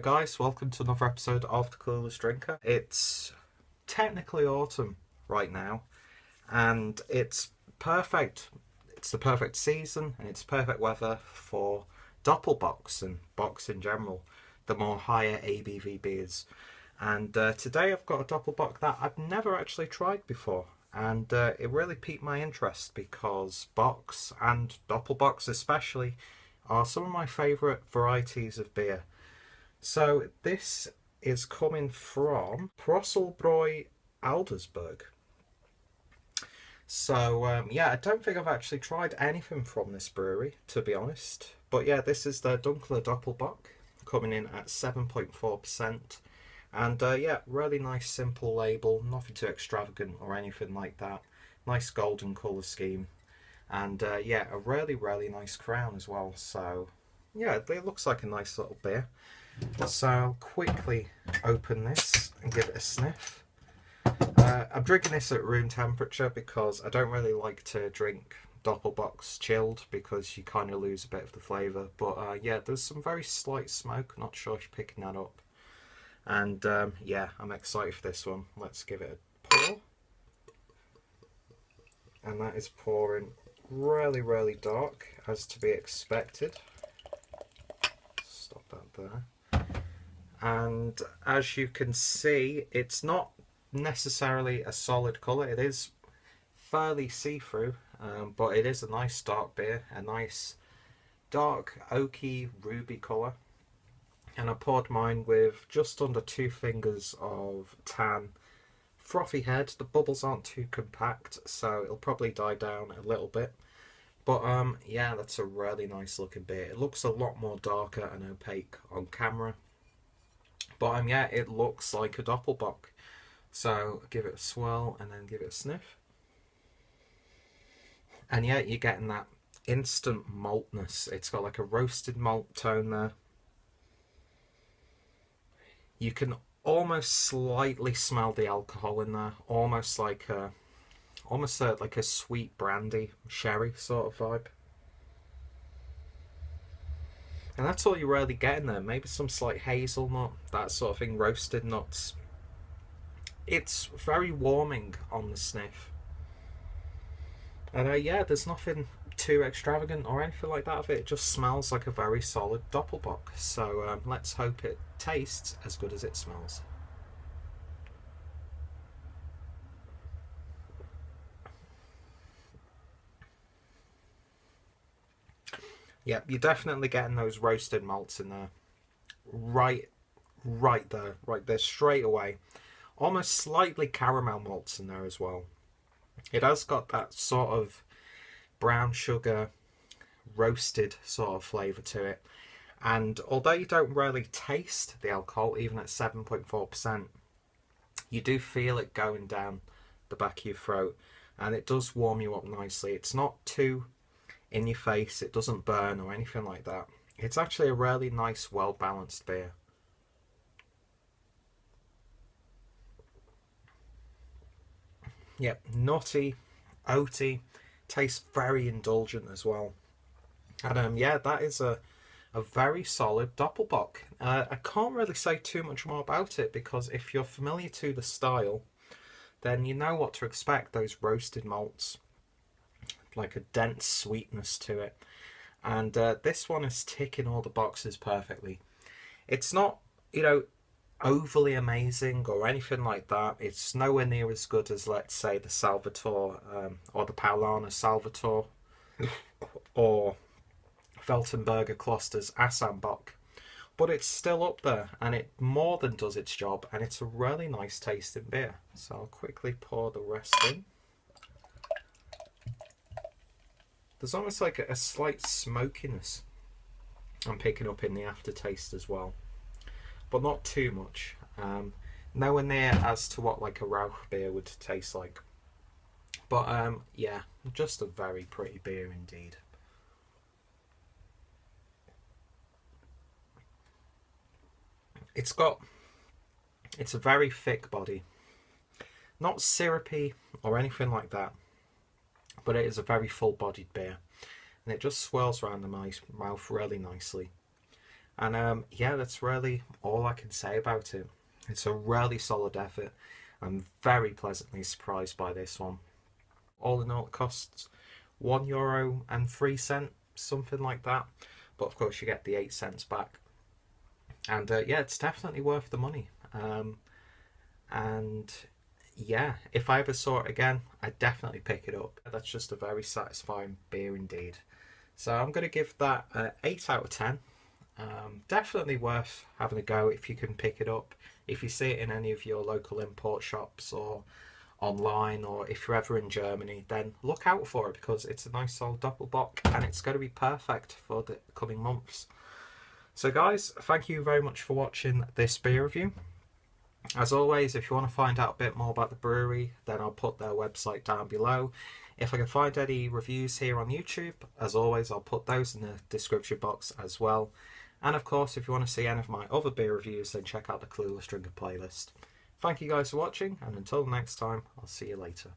guys, welcome to another episode of the Clueless Drinker. It's technically autumn right now, and it's perfect. It's the perfect season, and it's perfect weather for Doppelbocks and bocks in general, the more higher ABV beers. And today I've got a Doppelbock that I've never actually tried before, and it really piqued my interest because bocks, and Doppelbocks especially, are some of my favourite varieties of beer. So this is coming from Prösslbräu Adlersberg. So yeah, I don't think I've actually tried anything from this brewery, to be honest. But yeah, this is their Dunkler Doppelbock, coming in at 7.4%. And yeah, really nice simple label, nothing too extravagant or anything like that. Nice golden colour scheme. And yeah, a really nice crown as well. So yeah, it looks like a nice little beer. So I'll quickly open this and give it a sniff. I'm drinking this at room temperature because I don't really like to drink Doppelbocks chilled because you kind of lose a bit of the flavour. But yeah, there's some very slight smoke, not sure if you're picking that up. And yeah, I'm excited for this one. Let's give it a pour. And that is pouring really dark, as to be expected. Stop that there. And as you can see, it's not necessarily a solid colour. It is fairly see-through, but it is a nice dark beer, a nice dark oaky ruby colour. And I poured mine with just under 2 fingers of tan. Frothy head, the bubbles aren't too compact, so it'll probably die down a little bit. But yeah, that's a really nice looking beer. It looks a lot more darker and opaque on camera. But yeah, it looks like a Doppelbock. So give it a swirl and then give it a sniff. And yeah, you're getting that instant maltness. It's got like a roasted malt tone there. You can almost slightly smell the alcohol in there, almost like a sweet brandy sherry sort of vibe. And that's all you're really getting there. Maybe some slight hazelnut, that sort of thing, roasted nuts. It's very warming on the sniff. And yeah, there's nothing too extravagant or anything like that of it. It just smells like a very solid Doppelbock. So let's hope it tastes as good as it smells. Yep, you're definitely getting those roasted malts in there. Right there, straight away. Almost slightly caramel malts in there as well. It has got that sort of brown sugar, roasted sort of flavour to it. And although you don't really taste the alcohol, even at 7.4%, you do feel it going down the back of your throat. And it does warm you up nicely. It's not too in your face, it doesn't burn or anything like that. It's actually a really nice, well balanced beer. Yep, nutty, oaty, tastes very indulgent as well. And yeah, that is a very solid Doppelbock. I can't really say too much more about it because if you're familiar to the style, then you know what to expect. Those roasted malts, like a dense sweetness to it. And this one is ticking all the boxes perfectly. It's not, you know, overly amazing or anything like that. It's nowhere near as good as, let's say, the Salvatore or the Paulaner Salvatore or Weltenberger Kloster's Assambock. But it's still up there, and it more than does its job, and it's a really nice tasting beer. So I'll quickly pour the rest in. There's almost like a slight smokiness I'm picking up in the aftertaste as well, but not too much. Nowhere near as to what like a Rauch beer would taste like. But yeah, just a very pretty beer indeed. It's a very thick body, not syrupy or anything like that, but it is a very full-bodied beer, and it just swirls around the mouth really nicely. And yeah, that's really all I can say about it. It's a really solid effort. I'm very pleasantly surprised by this one. All in all, it costs €1.03, something like that. But of course, you get the 8 cents back. And yeah, it's definitely worth the money. And yeah, if I ever saw it again, I'd definitely pick it up. That's just a very satisfying beer indeed. So I'm going to give that 8 out of 10. Definitely worth having a go if you can pick it up. If you see it in any of your local import shops or online, or if you're ever in Germany, then look out for it because it's a nice solid Doppelbock and it's going to be perfect for the coming months. So guys, thank you very much for watching this beer review. As always, if you want to find out a bit more about the brewery, then I'll put their website down below. If I can find any reviews here on YouTube, as always, I'll put those in the description box as well. And of course, if you want to see any of my other beer reviews, then check out the Clueless Drinker playlist. Thank you guys for watching, and until next time, I'll see you later.